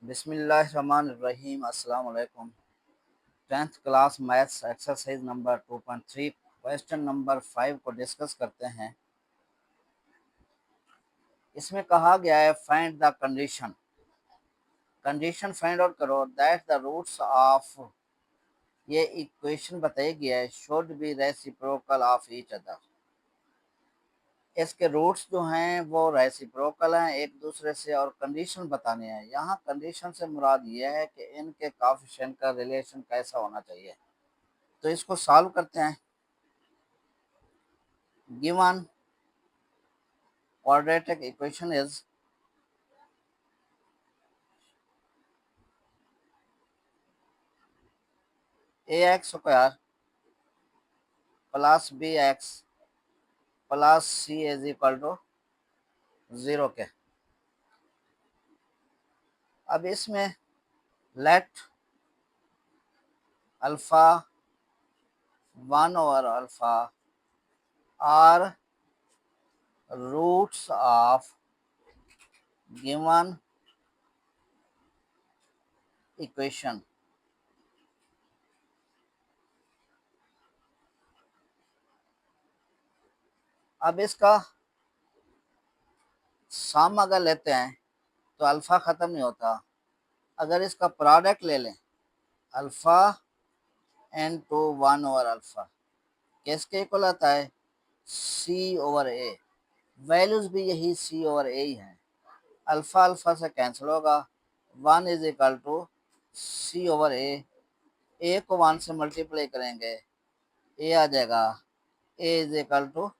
बिस्मिल्लाहिर्रहमानिर्रहीम। अस्सलाम वालेकुम। 10th class maths exercise number 2.3 question number 5 को डिस्कस करते हैं। इसमें कहा गया है find the condition. Condition find out करो दैट द रूट्स ऑफ, ये इक्वेशन बताई गया है, should be reciprocal of each other. इसके रूट्स जो हैं वो रेसिप्रोकल हैं एक दूसरे से, और कंडीशन बतानी है। यहाँ कंडीशन से मुराद ये है कि इनके कोएफिशिएंट का रिलेशन कैसा होना चाहिए। तो इसको सॉल्व करते हैं। Given quadratic equation is ax square plus bx plus c is equal to 0 के। अब इसमें let alpha 1 over alpha are roots of given equation. अब इसका सम अगर लेते हैं तो अल्फा ख़त्म नहीं होता। अगर इसका प्रोडक्ट ले लें alpha into 1 over alpha, किसके इक्वल आता है? सी ओवर ए। वैल्यूज भी यही सी ओवर ए ही हैं। अल्फा अल्फा से कैंसिल होगा, 1 is equal to C over A को 1 से मल्टीप्लाई करेंगे, ए आ जाएगा A is equal to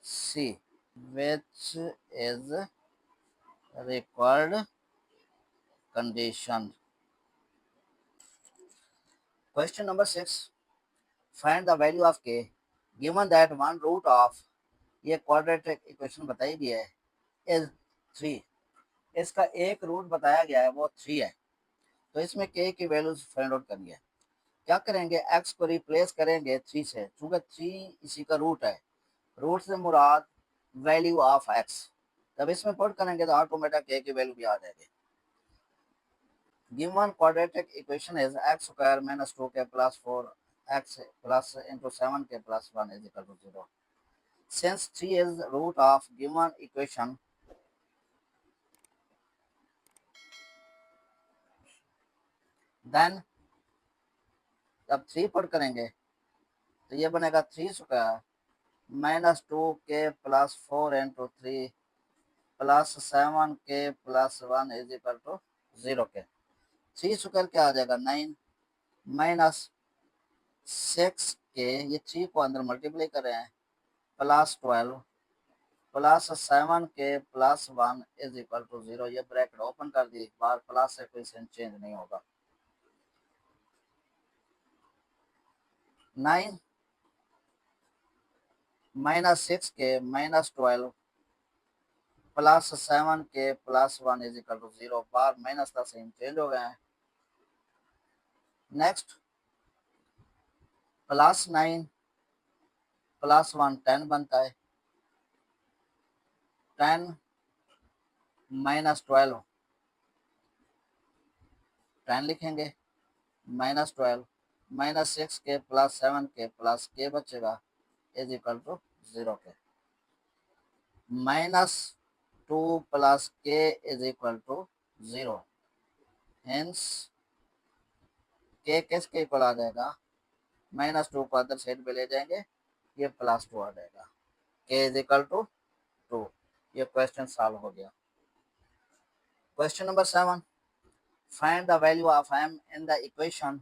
C, which is required condition. Question number 6, find the value of K given that one root of, ये quadratic equation बताई गई है, is 3। इसका एक रूट बताया गया है वो 3 है। तो इसमें के की वैल्यूज फाइंड आउट करनी है। क्या करेंगे? एक्स को रिप्लेस करेंगे 3 से, चूंकि 3 इसी का रूट है। रूट से मुराद वैल्यू ऑफ एक्स। जब इसमें पुट करेंगे तो ऑटोमेटिक के की वैल्यू भी आ जाएगी। Given quadratic equation is x square minus 2k plus 4x plus into 7k plus 1 is equal to 0। Since 3 is root of given equation, then जब 3 पुट करेंगे तो ये बनेगा 3 square minus 2k plus 4 into 3 plus 7k plus 1 is equal to 0 के। 3 square क्या आ जाएगा? 9 minus 6k, ये 3 को अंदर मल्टीप्लाई कर रहे हैं, plus 12 plus 7k plus 1 is equal to 0। ये ब्रैकेट ओपन कर दी, बार प्लस से कोई साइन चेंज नहीं होगा। 9 minus 6k minus 12 plus 7k plus 1 is equal to 0, बार माइनस का साइन चेंज हो गया है। नेक्स्ट प्लस 9 प्लस 1 10 बनता है, 10 माइनस 12 10 लिखेंगे, minus 12 minus 6k plus 7k plus k बचेगा इज इक्वल टू 0 के। Minus 2 plus k is equal to 0। Hence k किसके इक्वल आ जाएगा? माइनस 2 को अदर साइड पे ले जाएंगे, ये प्लस 2 आ जाएगा, k इज इक्वल टू 2। ये क्वेश्चन सॉल्व हो गया। Question number 7, find the value of m in the equation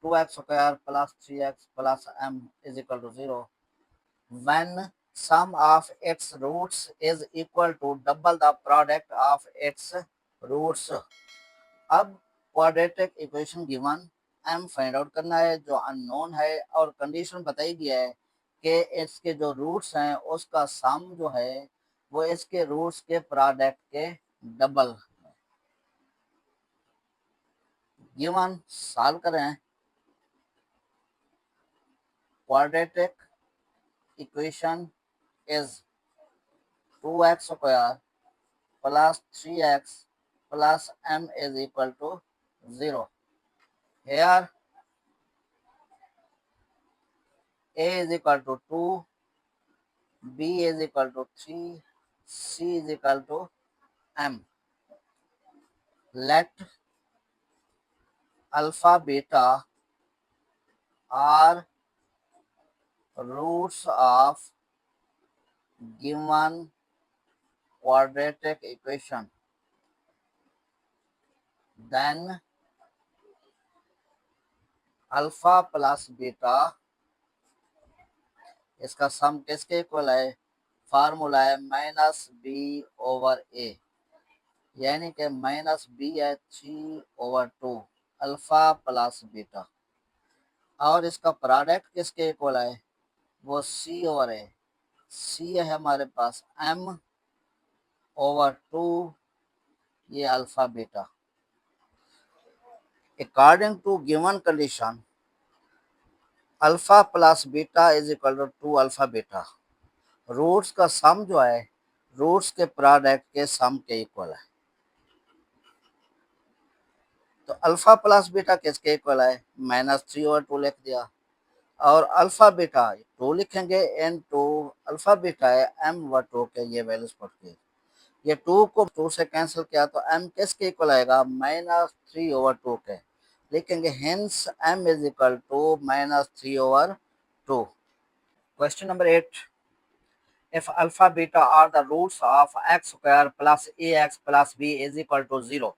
2x square plus 3x plus m is equal to 0 when sum of its roots is equal to double the product of its roots। अब quadratic equation given, m find out करना है जो unknown है, और condition बताई गया है कि इसके जो रूट्स हैं उसका सम जो है वो इसके रूट्स के प्रोडक्ट के डबल। गिवन सॉल्व करें। quadratic equation is 2x square plus 3x plus m is equal to 0. Here a is equal to 2, b is equal to 3, c is equal to m. Let alpha beta are roots of given quadratic equation. Then alpha plus beta इसका सम किसके equal है? Formula है minus B over ए, यानी कि minus B है 3/2 alpha plus beta, और इसका product किसके इक्वल है? वो सी ओवर ए। सी है हमारे पास m/2, ये alpha beta. According to given condition alpha plus beta is equal to alpha beta, roots का सम जो है रूट्स के प्रोडक्ट के सम के इक्वल है। तो अल्फा प्लस बीटा किसके इक्वल है? -3/2 लिख दिया, और अल्फा बीटा 2 लिखेंगे एन 2 अल्फा बीटा है m/2 के, ये वैल्यूज पढ़ के ये 2 को 2 से कैंसिल किया तो m किसके इक्वल आएगा? -3/2 के, लिखेंगे hence m is equal to -3/2। Question number 8, if alpha beta are the roots of x square plus ax plus b is equal to 0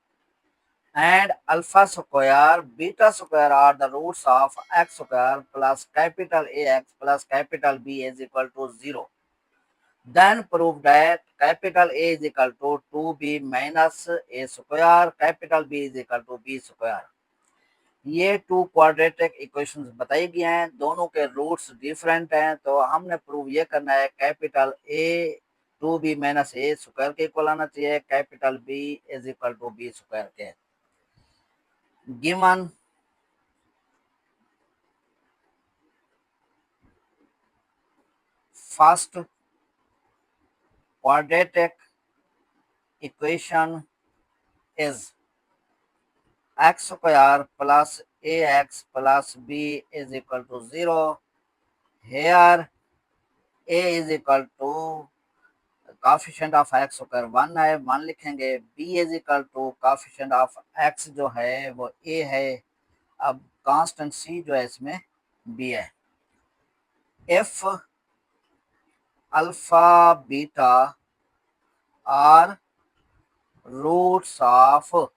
and alpha square beta square are the roots of x square plus capital Ax plus capital B is equal to 0, then prove that capital A is equal to 2b minus a square, capital B is equal to b square। ये 2 quadratic equations बताई गई हैं, दोनों के roots different हैं, तो हमने prove ये करना है capital A 2b minus A square के इक्वल आना चाहिए, capital B is equal to B square के। Given first quadratic equation is x square plus ax plus b is equal to 0. Here a is equal to coefficient of x square 1 है, 1 लिखेंगे। b is equal to coefficient of x जो है वो a है, अब constant c जो है इसमें b है। if alpha beta are roots of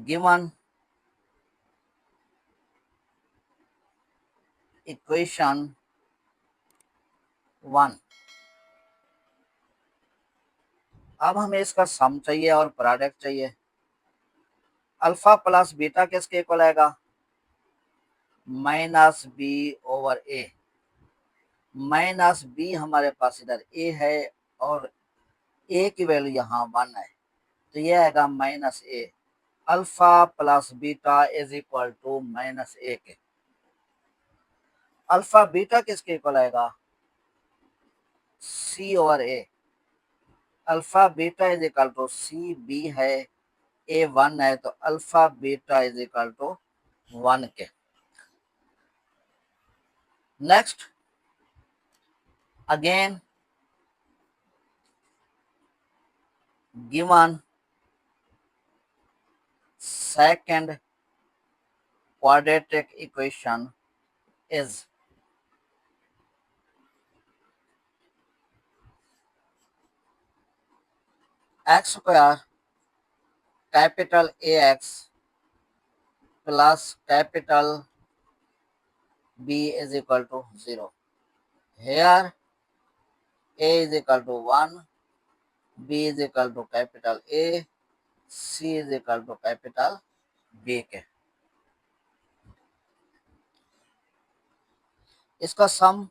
given equation 1, अब हमें इसका सम चाहिए और प्रोडक्ट चाहिए। अल्फा प्लस बीटा किसके इक्वल आएगा? -b/a, -b हमारे पास इधर a है और a की वैल्यू यहाँ 1 है, तो ये आएगा -a। Alpha plus beta is equal to -a के। अल्फा बीटा किसके इक्वल आएगा? c/a। Alpha beta is equal to c, b है, a 1 है, तो alpha beta is equal to 1 के। Next again given second quadratic equation is x square capital AX plus capital B is equal to 0. Here A is equal to 1, B is equal to capital A, C is equal to capital B के। इसका सम,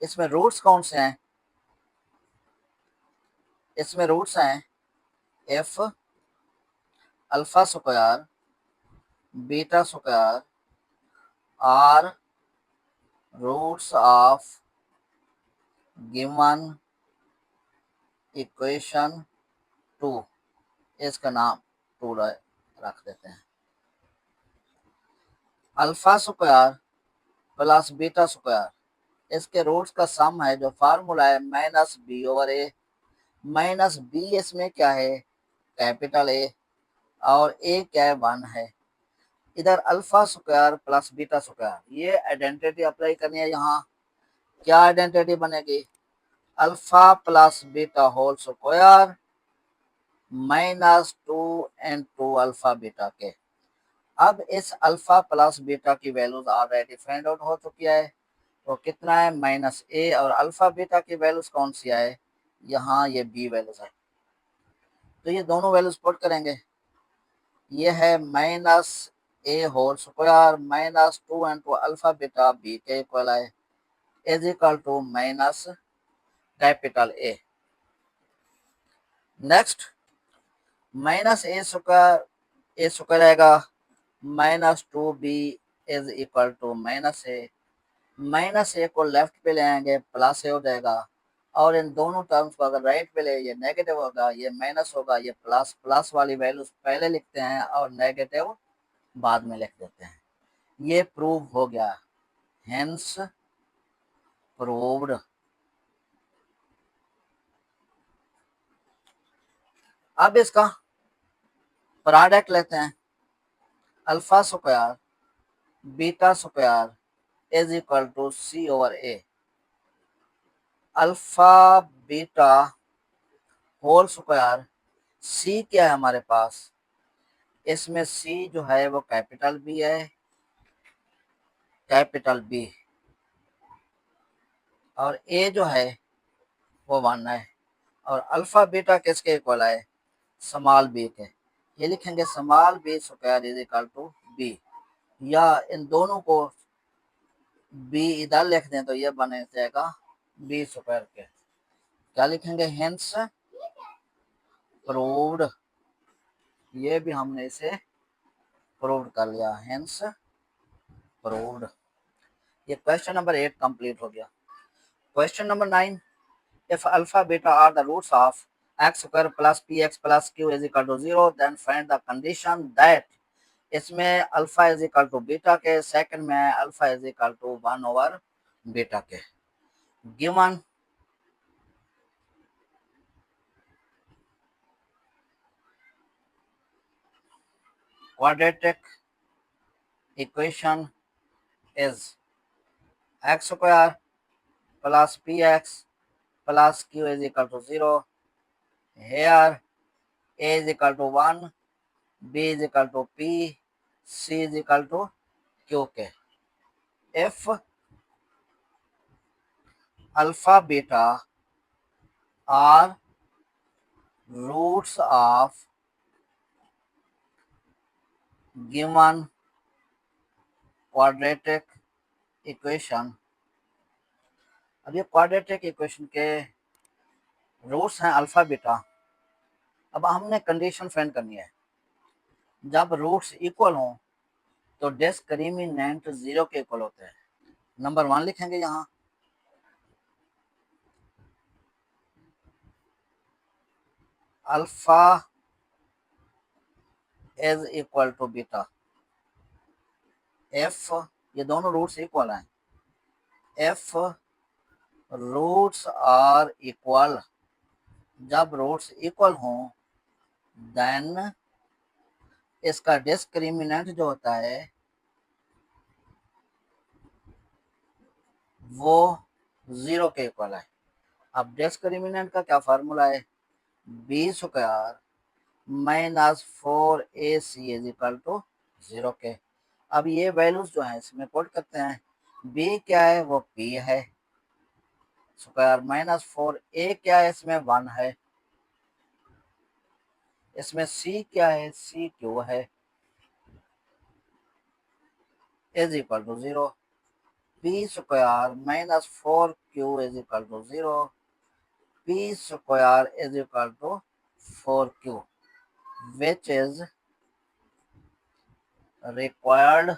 इसमें roots कौन से हैं? इसमें roots हैं if alpha square beta square are roots of given equation 2, इसका नाम 2 रख देते हैं। Alpha square plus beta square, इसके रूट्स का सम है, जो फार्मूला है minus B over A. Minus B इसमें क्या है, कैपिटल ए, और ए क्या है, 1 है। इधर alpha square plus beta square, ये आइडेंटिटी अप्लाई करनी है। यहाँ क्या आइडेंटिटी बनेगी, alpha plus beta whole square -2 alpha beta के। अब इस अल्फा प्लस बीटा की वैल्यूज ऑलरेडी फाइंड आउट हो चुकी है, तो कितना है, -a, और अल्फा बीटा की वैल्यूज कौन सी है, यहाँ ये b वैल्यूज है। तो ये दोनों वैल्यूज पुट करेंगे, ये है -a whole square -2 into alpha beta b के इक्वल है, is equal to minus capital A। Next -a square आएगा, -2b is equal to -a। -a को लेफ्ट पे ले आएंगे, प्लस a हो जाएगा, और इन दोनों टर्म्स को अगर राइट पे ले, ये नेगेटिव होगा, ये माइनस होगा, ये प्लस। प्लस वाली वैल्यूज पहले लिखते हैं और नेगेटिव बाद में लिख देते हैं। ये प्रूव हो गया, हेंस प्रूव्ड। अब इसका प्रोडक्ट लेते हैं, alpha square beta square is equal to C over A. Alpha beta whole square, C क्या है हमारे पास, इसमें सी जो है वो कैपिटल बी है, कैपिटल बी, और ए जो है वो 1 है, और अल्फा बीटा किसके इक्वल है, स्मॉल बी के। ये लिखेंगे small B square is equal to B, या इन दोनों को बी इधर लिख दें तो ये बने जाएगा बी स्क्वायर के। क्या लिखेंगे, हेंस प्रूव्ड। ये भी हमने इसे प्रूव्ड कर लिया, हेंस प्रूव्ड। ये क्वेश्चन नंबर 8 कंप्लीट हो गया। Question number 9, if alpha beta are the roots of x square plus px plus q is equal to 0, then find the condition that, इसमें alpha is equal to beta के, second में alpha is equal to 1 over beta के। Given quadratic equation is x square plus px plus q is equal to 0. Here a is equal to 1, b is equal to p, c is equal to q के। if alpha beta are roots of given quadratic equation, अब ये quadratic equation के roots हैं alpha beta. अब हमने condition find करनी है, जब रूट्स इक्वल हों तो डिस्क्रिमिनेंट 0 के इक्वल होते हैं। नंबर 1 लिखेंगे यहाँ, alpha is equal to beta if, ये दोनों रूट्स इक्वल हैं, एफ रूट्स आर इक्वल, जब रूट्स इक्वल हों देन इसका डिस्क्रिमिनेंट जो होता है वो 0 के इक्वल है। अब डिस्क्रिमिनेंट का क्या फार्मूला है, B square -4ac is equal to 0 के। अब ये वैल्यूज जो है इसमें पुट करते हैं, b क्या है वो p है स्क्वायर, -4a क्या है इसमें 1 है, इसमें c क्या है, c q है, is equal to 0। p square -4q is equal to 0, p square is equal to 4q, which is required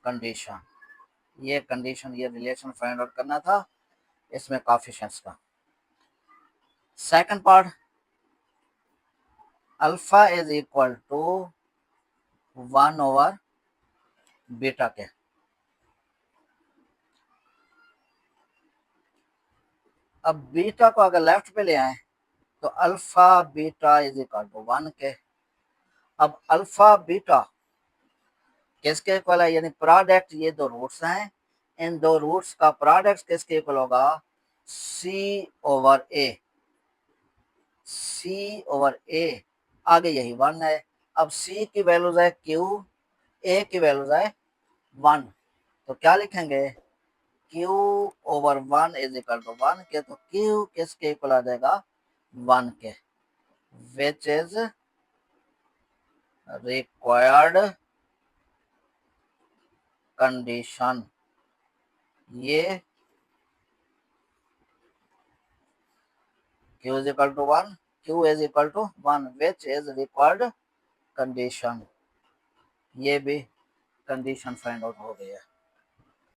condition. ये कंडीशन, ये रिलेशन फाइंड आउट करना था, इसमें कोएफिशिएंट्स का। Second part, alpha is equal to 1 over beta के। अब beta को अगर लेफ्ट पे ले आए तो alpha beta is equal to 1 के। अब अल्फा बीटा किसके इक्वल है, यानी प्रोडक्ट, ये दो रूट्स हैं, इन दो रूट्स का प्रोडक्ट किसके इक्वल होगा, सी ओवर ए। सी ओवर ए, आगे यही 1 है। अब सी की वैल्यूज है क्यू, ए की वैल्यूज है 1, तो क्या लिखेंगे, Q over 1 is equal to 1 के। तो Q किसके इक्वल आ जाएगा, 1 के, विच इज रिक्वायर्ड कंडीशन। ये Q is equal to 1, Q is equal to 1 which is required condition. ये भी कंडीशन फाइंड आउट हो गई है।